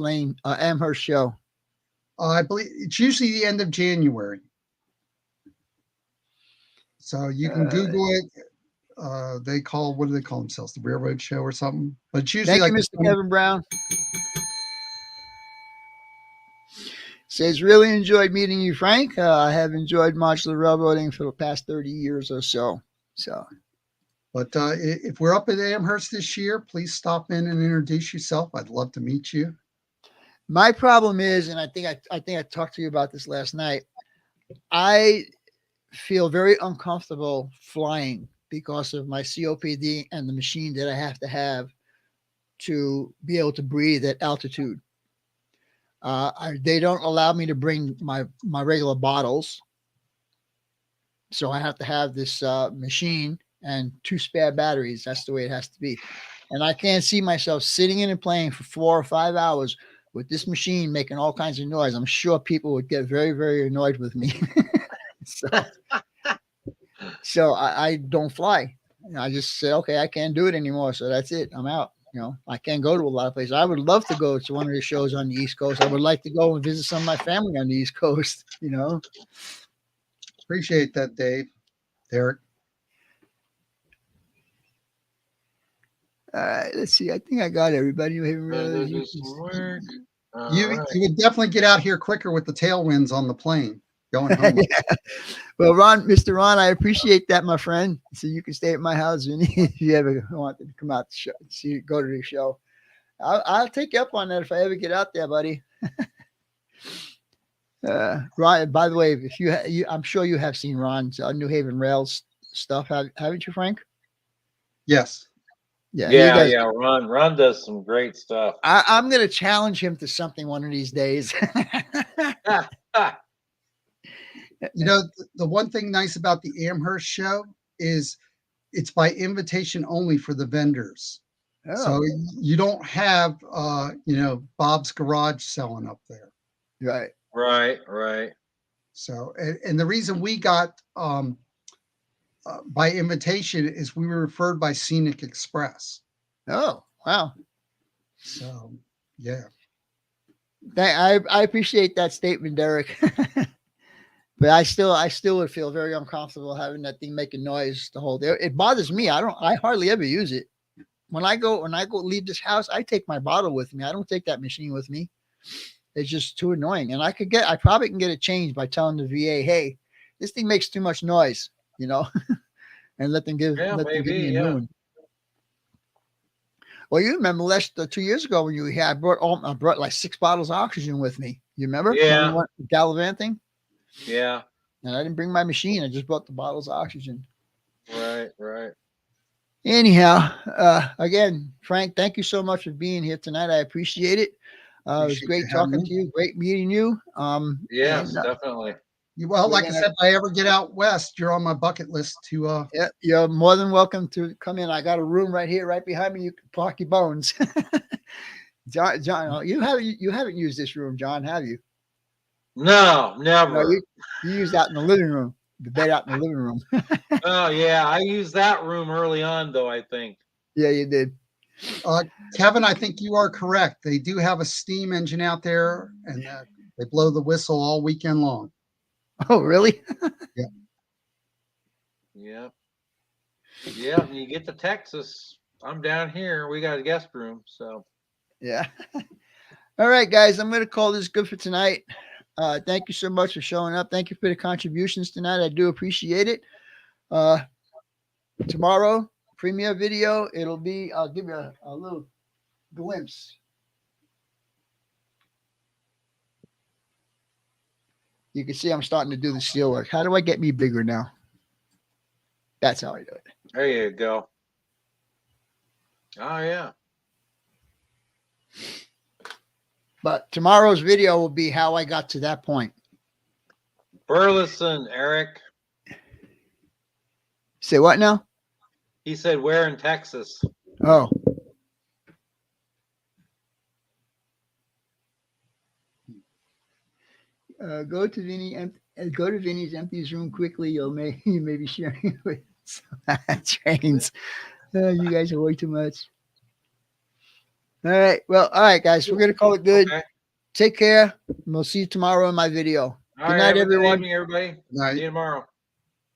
show? I believe it's usually the end of January. So you can Google it. What do they call themselves? The Railroad Show or something? But it's usually Thank you, Mr. Kevin Brown. Says, really enjoyed meeting you, Frank. I have enjoyed modular railroading for the past 30 years or so. But if we're up at Amherst this year, please stop in and introduce yourself. I'd love to meet you. My problem is, and I think I talked to you about this last night, I feel very uncomfortable flying because of my COPD and the machine that I have to be able to breathe at altitude. They don't allow me to bring my regular bottles. So I have to have this machine and 2 spare batteries. That's the way it has to be. And I can't see myself sitting in a plane for 4 or 5 hours with this machine making all kinds of noise. I'm sure people would get very, very annoyed with me. So I don't fly. I just say, okay, I can't do it anymore. So that's it. I'm out. I can't go to a lot of places. I would love to go to one of the shows on the East Coast. I would like to go and visit some of my family on the East Coast, Appreciate that, Dave. Derek. All right, let's see. I think I got everybody. You would definitely get out here quicker with the tailwinds on the plane going home. Yeah. Well, Mr. Ron, I appreciate that, my friend. So you can stay at my house if you ever want to come out to go to the show. I'll take you up on that if I ever get out there, buddy. Ron, by the way, if I'm sure you have seen Ron's New Haven Rails stuff, haven't you, Frank? Yes. Yeah, he Yeah, does. yeah. Ron does some great stuff. I'm going to challenge him to something one of these days. You know, the one thing nice about the Amherst show is it's by invitation only for the vendors. So Oh, you don't have, you know, Bob's Garage selling up there. right. Right, right. So, and the reason we got by invitation is we were referred by Scenic Express. Oh, wow. So, yeah. I appreciate that statement, Derek. But I still would feel very uncomfortable having that thing making noise the whole day. It bothers me. I hardly ever use it. When I go leave this house, I take my bottle with me. I don't take that machine with me. It's just too annoying. And I probably can get it changed by telling the VA, hey, this thing makes too much noise, you know, and Yeah, let them give maybe. me a new Yeah. one. Well, you remember last 2 years ago when you were here, I brought like 6 bottles of oxygen with me. You remember when we Yeah, went gallivanting? yeah. And I didn't bring my machine. I just brought the bottles of oxygen. Right, right. Anyhow, again, Frank, thank you so much for being here tonight. I appreciate it. It was Appreciate you great having talking me. to you. Great meeting you. Yes, And definitely. Well, we're like I gonna. said, if I ever get out west, you're on my bucket list to Yeah, you're more than welcome to come in. I got a room right here, right behind me. You can park your bones. John, you haven't used this room, John, have you? No, No, never. you used out in the living room, the bed out in the living room. Oh, yeah. I used that room early on, though, I think. Yeah, you did. Kevin, I think you are correct. They do have a steam engine out there, and they blow the whistle all weekend long. Oh, really? Yeah. Yep. Yep. And you get to Texas. I'm down here. We got a guest room. So, Yeah. All right, guys, I'm going to call this good for tonight. Thank you so much for showing up. Thank you for the contributions tonight. I do appreciate it. Uh, Tomorrow, premiere video, I'll give you a little glimpse. You can see I'm starting to do the steel work. How do I get me bigger now? That's how I do it. there you go. Oh, yeah. But tomorrow's video will be how I got to that point. Burleson, Eric. Say what now? He said, where in Texas? Oh, go to Vinny's empties room quickly. You may be sharing with trains. You guys are way too much. All right. Well, all right, guys. We're gonna call it good. Okay. Take care. And we'll see you tomorrow in my video. All Good right. night, Have a good everyone. evening, everybody. Night. See you tomorrow.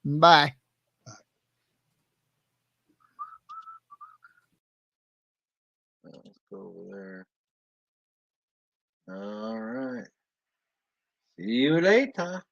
Bye. Let's go over there. All right. See you later.